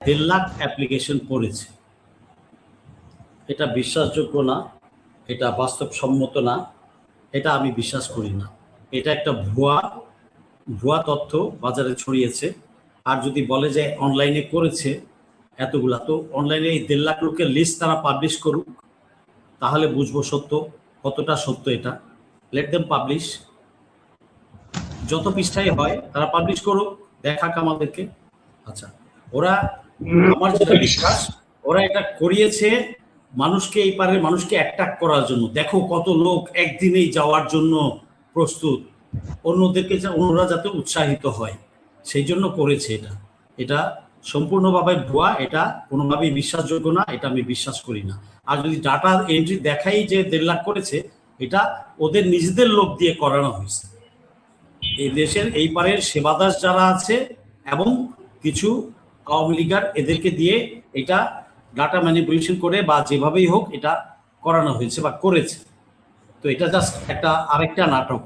1.5 lakh application পড়েছে। এটা বিশ্বাসযোগ্য না, এটা বাস্তবসম্মত না, এটা আমি বিশ্বাস করি না। এটা একটা ভুয়া তথ্য বাজারে ছড়িয়েছে। আর যদি বলে যে অনলাইনে করেছে এতগুলা, তো অনলাইনে এই 1.5 লাখ লোকের লিস্ট তারা পাবলিশ করুক, তাহলে বুঝবো সত্য কতটা সত্য। এটা লেট দেম পাবলিশ, যত পৃষ্ঠায় হয় তারা পাবলিশ করুক, দেখাক আমাদেরকে। আচ্ছা, ওরা, আমার যেটা বিশ্বাস, ওরা এটা করিয়েছে মানুষকে, এই পারের মানুষকে অ্যাট্রাক্ট করার জন্য। দেখো কত লোক একদিনেই যাওয়ার জন্য প্রস্তুত, অন্যদেরকে অন্যরা যাতে উৎসাহিত হয়, সেই জন্য করেছে এটা। এটা সম্পূর্ণভাবে ভুয়া, এটা কোনোভাবেই বিশ্বাসযোগ্য না, এটা আমি বিশ্বাস করি না। আর যদি ডাটা এন্ট্রি দেখাই যে 1.5 লাখ করেছে, এটা ওদের নিজেদের লোক দিয়ে করানো হয়েছে। এই দেশের এই পারের সেবাদাস যারা আছে এবং কিছু আওয়ামী লীগার, এদেরকে দিয়ে এটা ডাটা ম্যানিপুলেশন করে বা যেভাবেই হোক এটা করানো হয়েছে বা করেছে। তো এটা জাস্ট একটা আরেকটা নাটক।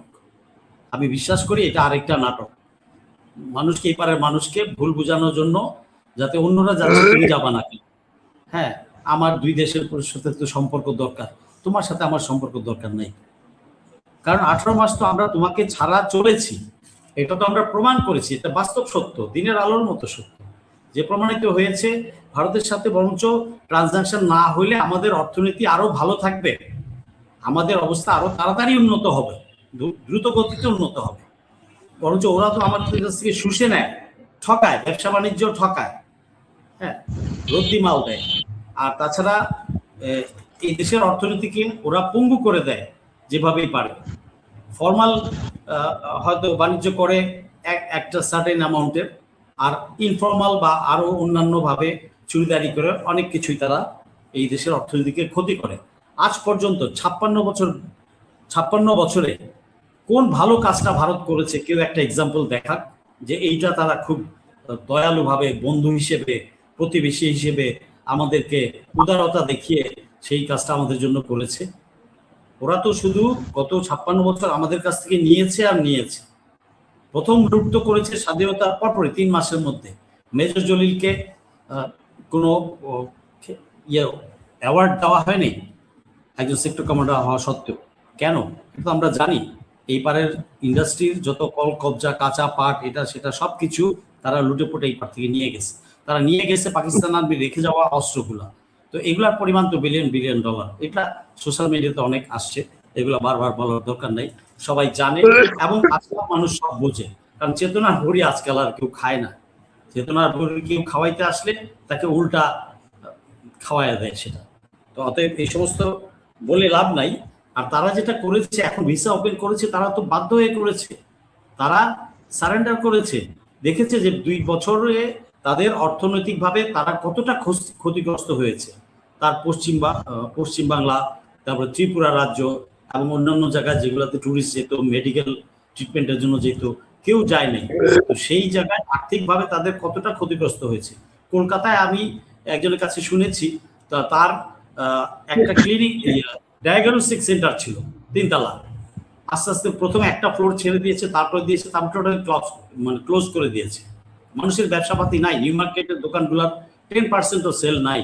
আমি বিশ্বাস করি এটা আরেকটা নাটক, মানুষকে, এই পারের মানুষকে ভুল বোঝানোর জন্য, যাতে অন্যরা যাচ্ছে তুমি যাবা না। হ্যাঁ, আমার দুই দেশের সাথে তো সম্পর্ক দরকার, তোমার সাথে আমার সম্পর্ক দরকার নাই। কারণ 18 মাস তো আমরা তোমাকে ছাড়া চলেছি, এটা তো আমরা প্রমাণ করেছি। এটা বাস্তব সত্য, দিনের আলোর মতো সত্য, যে প্রমাণিত হয়েছে। ভারতের সাথে বরঞ্চ ট্রানজাকশন না হইলে আমাদের অর্থনীতি আরো ভালো থাকবে, আমাদের অবস্থা আরো তাড়াতাড়ি উন্নত হবে, দ্রুত গতিতে উন্নত হবে। বরঞ্চ ওরা তো আমাদের কাছ থেকে শুষে নেয়, ঠকায়, ব্যবসা বাণিজ্য ঠকায়, হ্যাঁ, রদ্দি মাল দেয়। আর তাছাড়া এই দেশের অর্থনীতিকে ওরা পঙ্গু করে দেয় যেভাবেই পারে। ফর্মাল হয়তো বাণিজ্য করে একটা সার্টেন অ্যামাউন্টের, আর ইনফর্মাল বা আরো অন্যান্যভাবে চুরিদারি করে অনেক কিছুই তারা এই দেশের অর্থনীতিকে ক্ষতি করে। আজ পর্যন্ত 56 বছরে কোন ভালো কাজটা ভারত করেছে, কেউ একটা এক্সাম্পল দেখাক যে এইটা তারা খুব দয়ালুভাবে, বন্ধু হিসেবে, প্রতিবেশী হিসেবে আমাদেরকে উদারতা দেখিয়ে সেই কাজটা আমাদের জন্য করেছে। ওরা তো শুধু গত 56 বছর আমাদের কাছ থেকে নিয়েছে আর নিয়েছে। প্রথম লুট করেছে স্বাধীনতার পরপরই 3 মাসের মধ্যে। মেজর জলিলকে কোনো অ্যাওয়ার্ড দেওয়া হয়নি একজন সেক্টর কমান্ডার হওয়া সত্ত্বেও। কেন? এটা আমরা জানি। এই পারের ইন্ডাস্ট্রির যত কল কবজা, কাঁচা পাট, এটা সেটা সব কিছু তারা লুটে পুটে এই পার থেকে নিয়ে গেছে। তারা নিয়ে গেছে পাকিস্তান আর্মি রেখে যাওয়া অস্ত্রগুলা। তো এগুলার পরিমাণ তো বিলিয়ন ডলার। এটা সোশ্যাল মিডিয়াতে অনেক আসছে, এগুলো বারবার বলার দরকার নেই, সবাই জানে এবং আজকাল মানুষ সব বোঝে। কারণ চেতনার ভরি আজকাল আর কেউ খায় না। চেতনার ভরি কেউ খাওয়াইতে আসলে তাকে উল্টা খাওয়াইয়া দেয় সেটা। তো অতএব এই সমস্ত বলে লাভ নাই। আর তারা যেটা করেছে, এখন ভিসা ওপেন করেছে, তারা তো বাধ্য হয়ে করেছে, তারা সারেন্ডার করেছে। দেখেছে যে 2 বছরে তাদের অর্থনৈতিকভাবে তারা কতটা ক্ষতিগ্রস্ত হয়েছে। তার পশ্চিম বাংলা, তারপরে ত্রিপুরা রাজ্য এবং অন্যান্য জায়গায় যেগুলোতে ট্যুরিস্ট যেত, মেডিকেল ট্রিটমেন্টের জন্য যেত, কেউ যায় নাই। তো সেই জায়গায় আর্থিকভাবে তাদের কতটা ক্ষতিগ্রস্ত হয়েছে। কলকাতায় আমি একজনের কাছে শুনেছি, তার একটা ক্লিনিক, ডায়াগনস্টিক সেন্টার ছিল 3 তলা। আস্তে আস্তে প্রথমে একটা ফ্লোর ছেড়ে দিয়েছে, তারপরে দিয়েছে, তারপরে ক্লোজ করে দিয়েছে। মানুষের ব্যবসাপাতি নাই, নিউ মার্কেটের দোকানগুলোর 10% সেল নাই,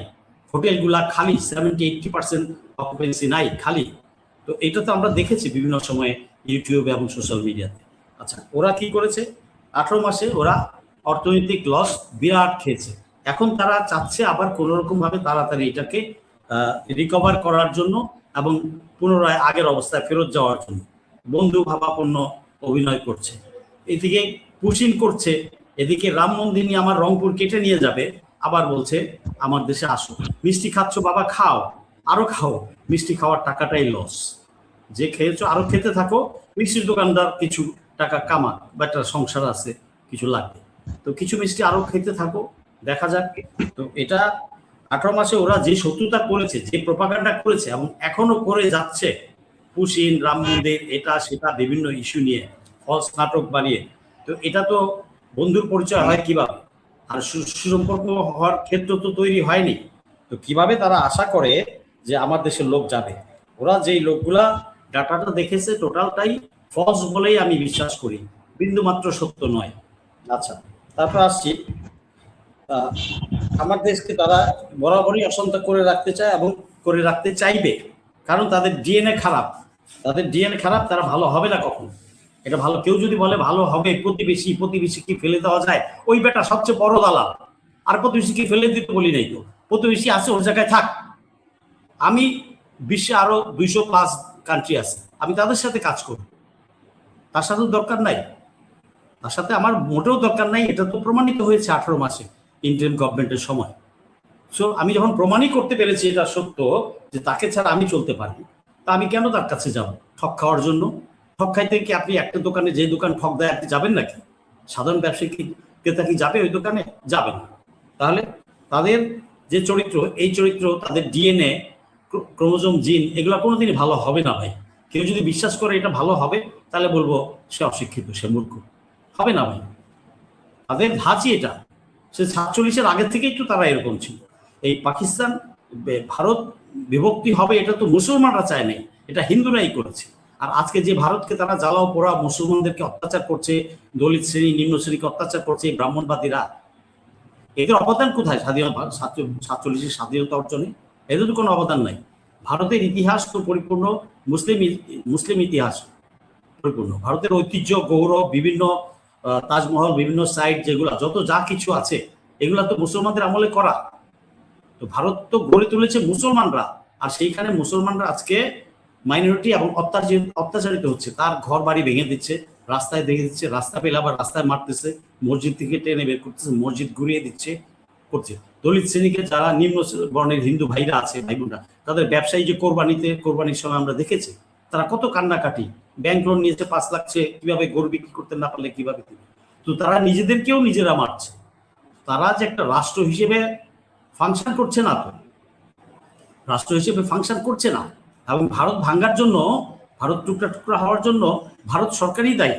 হোটেলগুলা খালি, 70-80% অকুপেন্সি নাই, খালি। তো এটা তো আমরা দেখেছি বিভিন্ন সময়ে ইউটিউব এবং সোশ্যাল মিডিয়াতে। আচ্ছা, ওরা কি করেছে? 18 মাসে ওরা অর্থনৈতিক লস বিরাট খেয়েছে। এখন তারা চাচ্ছে আবার কোনো রকম ভাবে তাড়াতাড়ি এটাকে রিকভার করার জন্য এবং পুনরায় আগের অবস্থায় ফেরত যাওয়ার জন্য বন্ধু ভাবাপন্ন অভিনয় করছে। এদিকে পুশিং করছে, এদিকে রাম মন্দির নিয়ে আমার রংপুর কেটে নিয়ে যাবে, আবার বলছে আমার দেশে আসো, মিষ্টি খাচ্ছ বাবা, খাও, আরো খাও, মিষ্টি খাওয়ার টাকাটাই লস। যে খেয়েছো আরো খেতে থাকো, মিষ্টির দোকানদার কিছু টাকা কামা, বা একটা সংসার আছে, কিছু লাগবে, তো কিছু মিষ্টি আরো খেতে থাকো, দেখা যাক। তো এটা 18 মাসে ওরা যে শত্রুতা করেছে, যে প্রপাগান্ডা করেছে এবং এখনো করে যাচ্ছে, পুশিন, রাম মন্দির, এটা সেটা বিভিন্ন ইস্যু নিয়ে ফলস নাটক বানিয়ে, তো এটা তো বন্ধুর পরিচয় হয় কিভাবে? আর সুসম্পর্ক হওয়ার ক্ষেত্র তো তৈরি হয়নি। তো কিভাবে তারা আশা করে যে আমার দেশের লোক যাবে? ওরা যেই লোকগুলা ডাটাটা দেখেছে টোটালটাই ফলস বলেই আমি বিশ্বাস করি, বিন্দু মাত্র সত্য নয়। আচ্ছা, তারপর আসছি আহ, আমার দেশকে তারা বরাবরই অশান্ত করে রাখতে চায় এবং করে রাখতে চাইবে, কারণ তাদের ডিএনএ খারাপ। তাদের ডিএনএ খারাপ, তারা ভালো হবে না কখন। এটা ভালো, কেউ যদি বলে ভালো হবে, প্রতিবেশী প্রতিবেশী কি ফেলে দেওয়া যায়, ওই বেটা সবচেয়ে বড় দালাল। আর প্রতিবেশী কি ফেলে দিতে বলি নাই তো, প্রতিবেশী আছে ওর জায়গায় থাক। আমি বিশ্বে আরো 200+ কান্ট্রি আছে, আমি তাদের সাথে কাজ করব, তার সাথেও দরকার নাই, তার সাথে আমার মোটেও দরকার নাই। এটা তো প্রমাণিত হয়েছে 18 মাসে ইন্টারিম গভর্নমেন্টের সময়। সো আমি যখন প্রমাণই করতে পেরেছি এটা সত্য যে তাকে ছাড়া আমি চলতে পারি, তা আমি কেন তার কাছে যাব ঠক খাওয়ার জন্য? ঠক খাইতে কি আপনি একটা দোকানে, যে দোকান ঠক দেয়, আপনি যাবেন নাকি? সাধারণ ব্যবসায়ী কি, ক্রেতা কি যাবে ওই দোকানে? যাবেন না। তাহলে তাদের যে চরিত্র, এই চরিত্র, তাদের ডিএনএ, ক্রোমোজোম, জিন, এগুলো কোনোদিনই ভালো হবে না ভাই। কেউ যদি বিশ্বাস করে এটা ভালো হবে, তাহলে বলবো সে অশিক্ষিত, সে মূর্খ। হবে না ভাই, তাদের ধাঁচই এটা। সে 47-এর আগের থেকেই তো তারা এরকম ছিল। এই পাকিস্তান, ভারত বিভক্তি হবে এটা তো মুসলমানরা চায় নাই, এটা হিন্দুরাই করেছে। আর আজকে যে ভারতকে তারা জ্বালাও পোড়া, মুসলমানদেরকে অত্যাচার করছে, দলিত শ্রেণী, নিম্ন শ্রেণীকে অত্যাচার করছে, এই ব্রাহ্মণবাদীরা, এদের অবদান কোথায়? স্বাধীনতা, 47-এর স্বাধীনতা অর্জনে এদের তো কোনো অবদান নাই। ভারতের ইতিহাস তো পরিপূর্ণ মুসলিম ইতিহাস পরিপূর্ণ। ভারতের ঐতিহ্য, গৌরব, বিভিন্ন তাজমহল, বিভিন্ন সাইট, যেগুলো যত যা কিছু আছে, এগুলা তো মুসলমানদের আমলে করা। তো ভারত তো গড়ে তুলেছে মুসলমানরা, আর সেইখানে মুসলমানরা আজকে মাইনরিটি এবং অত্যাচারিত হচ্ছে। তার ঘর বাড়ি ভেঙে দিচ্ছে, রাস্তায় ভেঙে দিচ্ছে, রাস্তা পেলে আবার রাস্তায় মারতেছে, মসজিদ থেকে টেনে বের করতেছে, মসজিদ ঘুরিয়ে দিচ্ছে, করছে। দলিত শ্রেণীকে, যারা নিম্ন বর্ণের হিন্দু ভাইরা আছে, ভাই বোনরা, তাদের ব্যবসায়ী যে কোরবানির সময় আমরা দেখেছি তারা কত কান্নাকাটি, ব্যাংক লোন নিয়েছে 5 লাখ, সে কিভাবে গরু বিক্রি করতে না পারলে কিভাবে দিবে। তো তারা নিজেদেরকেও নিজেরা মারছে। তারা যে একটা রাষ্ট্র হিসেবে ফাংশন করছে না, তো রাষ্ট্র হিসেবে ফাংশন করছে না। এবং ভারত ভাঙ্গার জন্য, ভারত টুকরা টুকরা হওয়ার জন্য ভারত সরকারই দায়ী,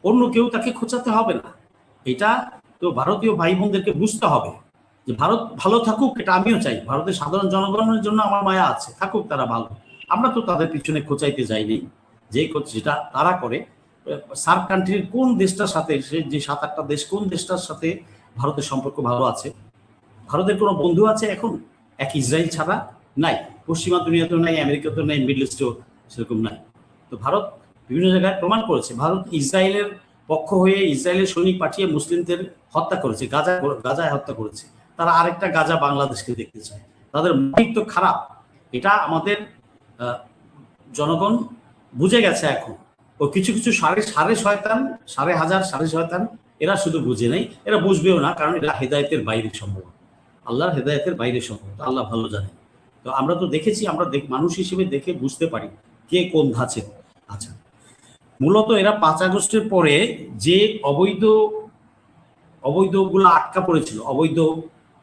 অন্য কেউ তাকে খোঁচাতে হবে না। এটা তো ভারতীয় ভাই বোনদেরকে বুঝতে হবে যে ভারত ভালো থাকুক, এটা আমিও চাই। ভারতের সাধারণ জনগণের জন্য আমার মায়া আছে, থাকুক তারা ভালো। আমরা তো তাদের পিছনে খোঁচাইতে যাইনি। যেটা তারা করে, সার্ক কান্ট্রির কোন দেশটার সাথে, যে 7-8টা দেশ, কোন দেশটার সাথে ভারতের সম্পর্ক ভালো আছে? ভারতের কোনো বন্ধু আছে এখন এক ইসরায়েল ছাড়া? নাই। পশ্চিমা দুনিয়াতেও নাই, আমেরিকাতেও নাই, মিডল ইস্টেও সেরকম নাই। তো ভারত বিভিন্ন জায়গায় প্রমাণ করেছে, ভারত ইসরায়েলের পক্ষ হয়ে ইসরায়েলের সৈনিক পাঠিয়ে মুসলিমদের হত্যা করেছে, গাজায় হত্যা করেছে। তারা আরেকটা গাজা বাংলাদেশকে দেখতে চায়। তাদের মানসিক তো খারাপ, এটা আমাদের জনগণ বুঝে গেছে এখন। ও কিছু কিছু সাড়ে শয়তান, সাড়ে শয়তান, এরা শুধু বুঝে নেই, এরা বুঝবেও না, কারণ এরা হেদায়েতের বাইরে সম্ভব, আল্লাহর হেদায়েতের বাইরে সম্ভব, আল্লাহ ভালো জানে। তো আমরা তো দেখেছি, আমরা মানুষ হিসেবে দেখে বুঝতে পারি কে কোন ধাঁচে। আচ্ছা, মূলত এরা 5 আগস্টের পরে যে অবৈধগুলো আটকা পড়েছিল, অবৈধ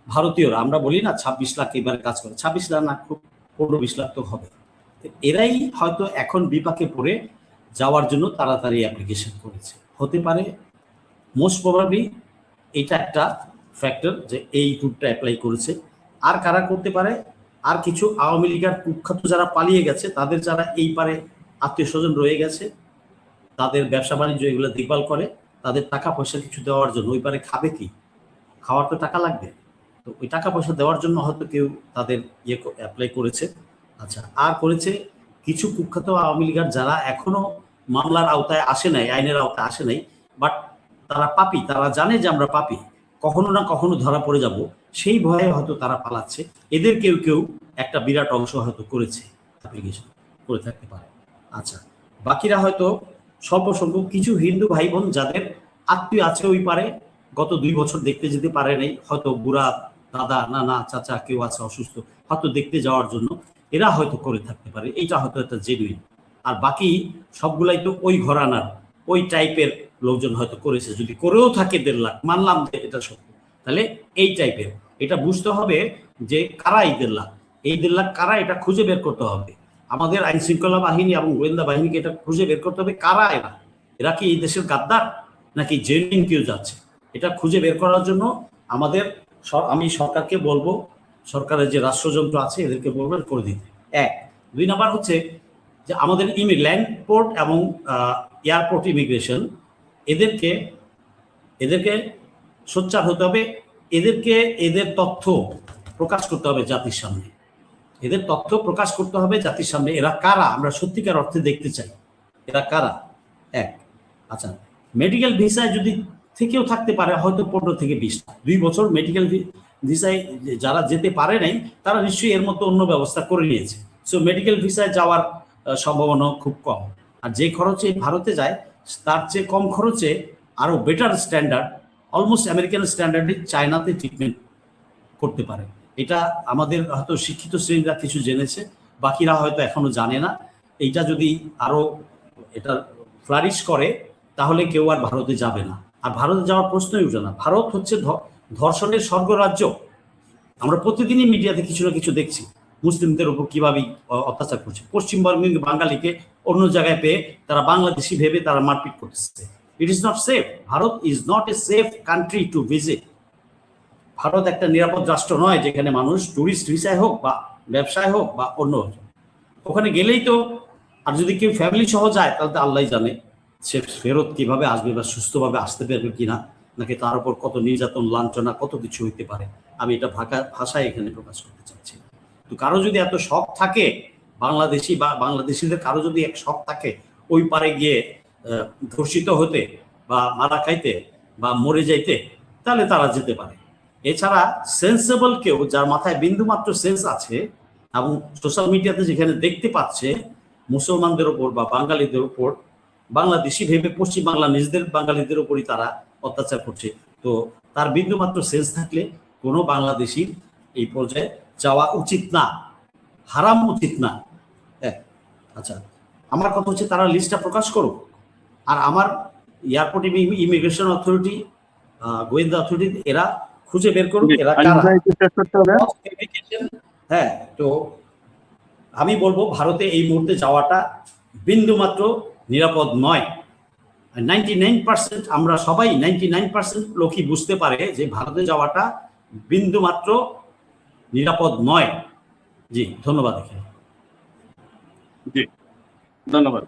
ভারতীয়রা, আমরা বলি না 26 লাখ এবারে কাজ করে, 26 লাখ না, খুব 15-20 লাখ তো হবে। এরাই হয়তো এখন বিপাকে পড়ে যাওয়ার জন্য তাড়াতাড়ি অ্যাপ্লিকেশন করেছে, হতে পারে। মোস্ট প্রবাবলি এটা একটা ফ্যাক্টর যে এই রুটটা অ্যাপ্লাই করেছে। আর কারা করতে পারে? আর কিছু আওয়ামী লীগের কুখ্যাত যারা পালিয়ে গেছে, তাদের যারা এই পারে আত্মীয় স্বজন রয়ে গেছে, তাদের ব্যবসা বাণিজ্য এগুলো দেখভাল করে, তাদের টাকা পয়সা কিছু দেওয়ার জন্য, ওই পারে খাবে কি, খাওয়ার তো টাকা লাগবে, তো ওই টাকা পয়সা দেওয়ার জন্য হয়তো কেউ তাদের অ্যাপ্লাই করেছে। আচ্ছা, আর করেছে কিছু কুখ্যাত আওয়ামী লীগের যারা এখনো মামলার আওতায় আসে নাই, আইনের আওতায় আসে নাই, বাট তারা পাপী, তারা জানে যে আমরা পাপী, কখনো না কখনো ধরা পড়ে যাব, সেই ভয়ে হয়তো তারা পালাচ্ছে। এদের কেউ কেউ একটা বিরাট অংশ হয়তো করেছে, অ্যাপ্লিকেশন করে থাকতে পারে। আচ্ছা, বাকিরা হয়তো স্বল্প সংখ্যক কিছু হিন্দু ভাই বোন যাদের আত্মীয় আছে ওই পারে, গত 2 বছর দেখতে যেতে পারে নাই, হয়তো বুড়া দাদা, নানা, চাচা কেউ আছে অসুস্থ, হয়তো দেখতে যাওয়ার জন্য এরা হয়তো করে থাকতে পারে। এইটা হয়তো একটা জেনুইন। আর বাকি সবগুলাই তো ওই ঘরানার, ওই টাইপের লোকজন হয়তো করেছে। যদি করেও থাকে 1.5 লাখ, মানলাম যে এটা সত্য, তাহলে এই টাইপের, এটা বুঝতে হবে যে কারা এই 1.5 লাখ, এই 1.5 লাখ কারা, এটা খুঁজে বের করতে হবে। আমাদের আইন শৃঙ্খলা বাহিনী এবং গোয়েন্দা বাহিনীকে এটা খুঁজে বের করতে হবে কারা এরা। এরা কি এই দেশের গাদ্দার নাকি জেনুইন কেউ যাচ্ছে? এটা খুঁজে বের করার জন্য আমাদের, আমি সরকারকে বলবো, সরকারের যে রাষ্ট্রযন্ত্র আছে এদেরকে বলবেন করে দিতে। 1, 2 নাম্বার হচ্ছে যে আমাদের ল্যান্ড পোর্ট এবং এয়ারপোর্ট ইমিগ্রেশন, এদেরকে সোচ্চার হতে হবে এদেরকে এদের তথ্য প্রকাশ করতে হবে জাতির সামনে, এদের তথ্য প্রকাশ করতে হবে জাতির সামনে। এরা কারা আমরা সত্যিকার অর্থে দেখতে চাই, এরা কারা। এক, আচ্ছা মেডিকেল ভিসায় যদি থেকেও থাকতে পারে হয়তো 15 থেকে 20টা, 2 বছর মেডিকেল ভিসায় যারা যেতে পারে নাই তারা নিশ্চয়ই এর মতো অন্য ব্যবস্থা করে নিয়েছে। সো মেডিকেল ভিসায় যাওয়ার সম্ভাবনা খুব কম। আর যে খরচে ভারতে যায় তার চেয়ে কম খরচে আরও বেটার স্ট্যান্ডার্ড, অলমোস্ট আমেরিকান স্ট্যান্ডার্ডে চায়নাতে ট্রিটমেন্ট করতে পারে। এটা আমাদের হয়তো শিক্ষিত শ্রেণীরা কিছু জেনেছে, বাকিরা হয়তো এখনো জানে না। এইটা যদি আরো এটা ফ্লারিশ করে তাহলে কেউ আর ভারতে যাবে না, আর ভারতে যাওয়ার প্রশ্নই উঠে না। ভারত হচ্ছে ধর্ষণের স্বর্গরাজ্য। আমরা প্রতিদিনই মিডিয়াতে কিছু না কিছু দেখছি মুসলিমদের উপর কিভাবে অত্যাচার করছে। পশ্চিমবঙ্গের বাঙালিকে অন্য জায়গায় পেয়ে তারা বাংলাদেশি ভেবে তারা মারপিট করতেছে। It is not safe. Bharat is not a safe country to visit. Bharat একটা নিরাপদ রাষ্ট্র নয় যেখানে মানুষ টুরিস্ট ভিসায় হোক বা ব্যবসায় হোক বা অন্য, ওখানে গেলেই তো, আর যদি কেউ ফ্যামিলি সহ যায় তাহলে তো আল্লাহ জানে সে ফেরত কিভাবে আসবে বা সুস্থভাবে আসতে পারবে কিনা, নাকি তার উপর কত নির্যাতন লাঞ্ছনা কত কিছু হইতে পারে। আমি এটা ভাষায় এখানে প্রকাশ করতে চাচ্ছি। তো কারো যদি এত শখ থাকে বাংলাদেশি বা বাংলাদেশিদের কারো যদি এক শখ থাকে ওই পারে গিয়ে ধর্ষিত হতে বা মারা খাইতে বা মরে যাইতে, তাহলে তারা যেতে পারে। এছাড়া সেন্সেবল কেউ যার মাথায় বিন্দুমাত্র সেন্স আছে এবং সোশ্যাল মিডিয়াতে যেখানে দেখতে পাচ্ছে মুসলমানদের ওপর বা বাঙালিদের উপর বাংলাদেশি ভেবে পশ্চিম বাংলা নিজেদের বাঙালিদের উপরই তারা অত্যাচার করছে, তো তার বিন্দুমাত্র সেন্স থাকলে কোনো বাংলাদেশির এই পর্যায়ে যাওয়া উচিত না, হারাম উচিত না। আচ্ছা, আমার কথা হচ্ছে তারা লিস্টটা প্রকাশ করুক, আর আমার এয়ারপোর্ট ইমিগ্রেশন অথরিটি, গোয়েন্দা অথরিটি এরা খুঁজে বের করুক এরা কারা। হ্যাঁ, তো আমি বলবো ভারতে এই মুহূর্তে যাওয়াটা বিন্দুমাত্র নিরাপদ নয়। 99% আমরা সবাই 99% লোকই বুঝতে পারে যে ভারতে যাওয়াটা বিন্দুমাত্র নিরাপদ নয়। জি ধন্যবাদ। জি ধন্যবাদ।